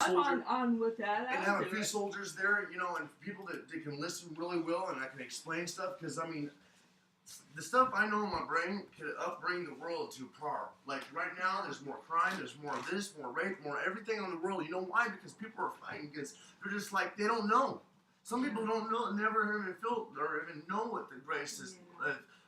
soldiers. I'm on with that. And I'll have a do few it. soldiers there, you know, and people that can listen really well and I can explain stuff. Because, I mean, the stuff I know in my brain could upbring the world to par. Like, right now, there's more crime, there's more of this, more rape, more everything on the world. You know why? Because people are fighting against, they're just like, they don't know. Some people don't know, never even feel, or even know what the grace is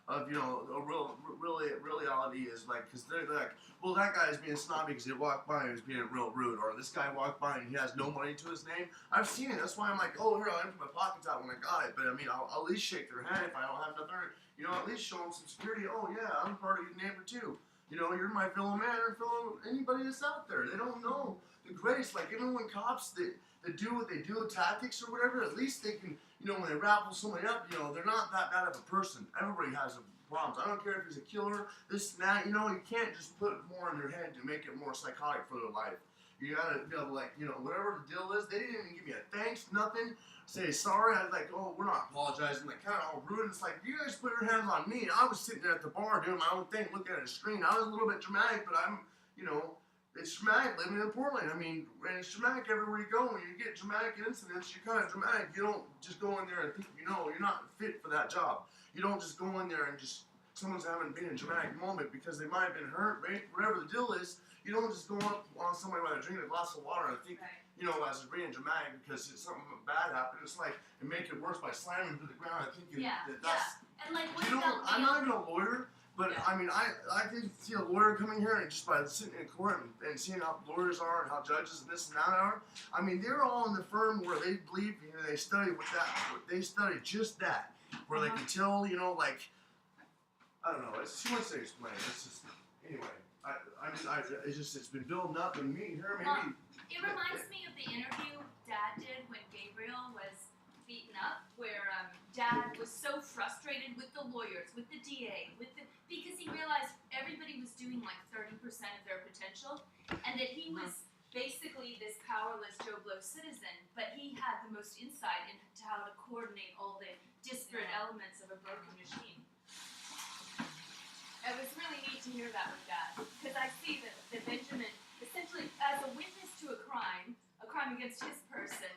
of, you know, a reality is. Like, because they're like, well, that guy's being snobby because he walked by and he's being real rude. Or this guy walked by and he has no money to his name. I've seen it. That's why I'm like, oh, here, I'll empty my pockets out when I got it. But, I mean, I'll at least shake their hand if I don't have nothing. You know, at least show them some security. Oh, yeah, I'm part of your neighbor, too. You know, you're my fellow man or fellow anybody that's out there. They don't know the grace. Like, even when cops that do what they do, tactics or whatever, at least they can, you know, when they raffle somebody up, you know, they're not that bad of a person. Everybody has problems. I don't care if he's a killer, this and that. You know, you can't just put more in their head to make it more psychotic for their life. You gotta be able to, like, you know, whatever the deal is, they didn't even give me a thanks, nothing. Say sorry. I was like, oh, we're not apologizing. Like, kind of all rude. It's like, you guys put your hands on me. I was sitting there at the bar doing my own thing, looking at a screen. I was a little bit dramatic, but I'm, you know, it's dramatic living in Portland. I mean, and it's dramatic everywhere you go. When you get dramatic incidents, you're kind of dramatic. You don't just go in there and think, you know, you're not fit for that job. You don't just go in there and just, someone's having been in a dramatic moment because they might have been hurt, right? Whatever the deal is, you don't just go up on somebody while they're drinking a glass of water and think, you know, as it's being dramatic because it's something bad happened. It's like, and make it worse by slamming to the ground and thinking that that's, And like, what you know, about I'm not even a lawyer, but I mean, I can see a lawyer coming here and just by sitting in court and seeing how lawyers are and how judges and this and that are. I mean, they're all in the firm where they believe, you know, they study with that, they study just that, where they can tell, you know, like, I don't know, it's too much to explain. It's just, anyway, it's been building up and me here, maybe. It reminds me of the interview Dad did when Gabriel was beaten up, where Dad was so frustrated with the lawyers, with the DA, because he realized everybody was doing like 30% of their potential, and that he was basically this powerless Joe Blow citizen, but he had the most insight into how to coordinate all the disparate elements of a broken machine. It was really neat to hear that with Dad, because I see that Benjamin, essentially as a witness to a crime against his person,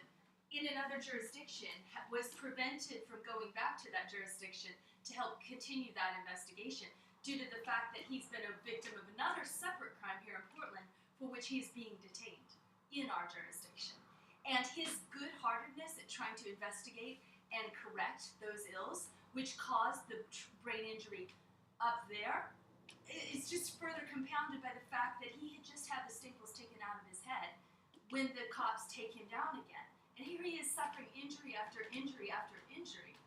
in another jurisdiction, was prevented from going back to that jurisdiction to help continue that investigation due to the fact that he's been a victim of another separate crime here in Portland for which he is being detained in our jurisdiction. And his good-heartedness at trying to investigate and correct those ills, which caused the brain injury up there, is just further compounded by the fact that he had just had the staples taken out of his head when the cops take him down again. And here he is suffering injury after injury after injury.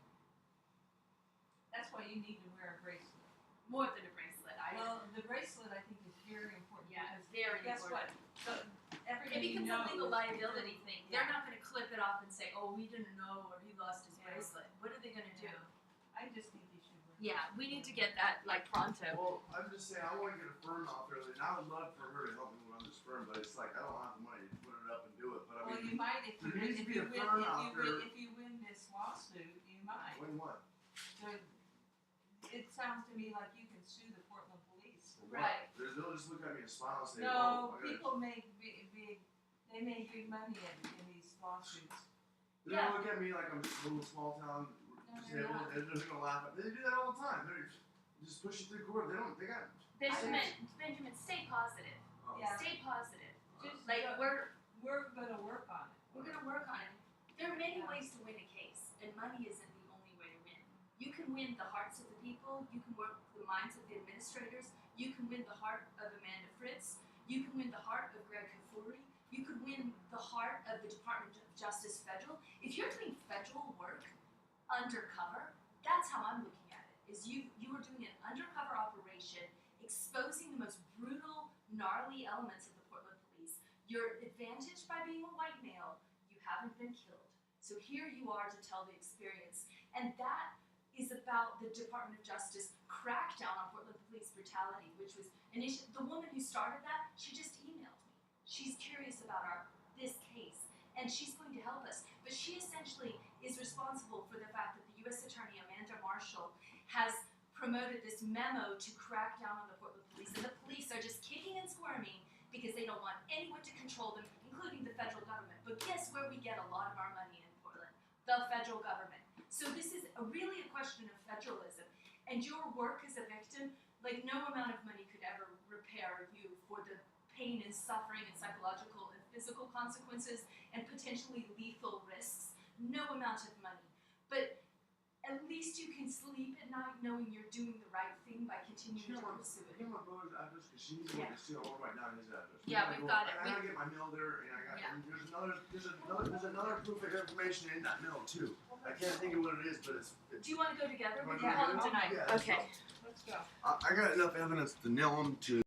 That's why you need to wear a bracelet. More than a bracelet. Well, the bracelet I think is very important. Yeah, because very guess important. what? So everybody It becomes knows a legal liability thing. Yeah. They're not going to clip it off and say, oh, we didn't know, or he lost his bracelet. What are they going to do? I just think you should wear. Yeah, we need to get that like pronto. Well, I'm just saying, I want to get a firm out there, and I would love for her to help me run this firm, but it's like, I don't have the money to put it up and do it. But I Well, mean, you might if you there needs to be a win firm out there. if you win this lawsuit, you might. Win what? So it sounds to me like you can sue the Portland police. For what? Right. They'll just look at me and smile and say, No, oh, people make big they make big money in these lawsuits. They're gonna look at me like I'm just a little small town they're disabled, and they're gonna laugh at me. They do that all the time. They're just pushing through court. They got. Benjamin, stay positive. Oh. Yeah. Stay positive. Just Like we're gonna work on it. We're going to work on it. There are many ways to win a case, and money isn't the only way to win. You can win the hearts of the people. You can work the minds of the administrators. You can win the heart of Amanda Fritz. You can win the heart of Greg Kafuri. You could win the heart of the Department of Justice Federal. If you're doing federal work undercover, that's how I'm looking at it. Is you are doing an undercover operation, exposing the most brutal, gnarly elements of the Portland police. You're advantaged by being a white male. You haven't been killed. So here you are to tell the experience. And that is about the Department of Justice crackdown on Portland police brutality, which was the woman who started that, she just emailed me. She's curious about this case, and she's going to help us. But she essentially is responsible for the fact that the U.S. Attorney Amanda Marshall has promoted this memo to crack down on the Portland police, and the police are just kicking and squirming because they don't want anyone to control them, including the federal government. get a lot of our money in Portland, the federal government. So this is really a question of federalism. And your work as a victim, like no amount of money could ever repair you for the pain and suffering and psychological and physical consequences and potentially lethal risks. No amount of money. But at least you can sleep at night knowing you're doing the right thing by continuing to pursue it. Give my brother's address because she needs to Yeah. look at too. I want to write down his address. Yeah, we've got it. I gotta get my mail there, and I got. Yeah. And there's another proof of information in that mail too. I can't think of what it is, but it's. Do you want to go together? We Wanna can go call them together? tonight. Yeah, let's Okay. go. Let's go. I got enough evidence to nail him to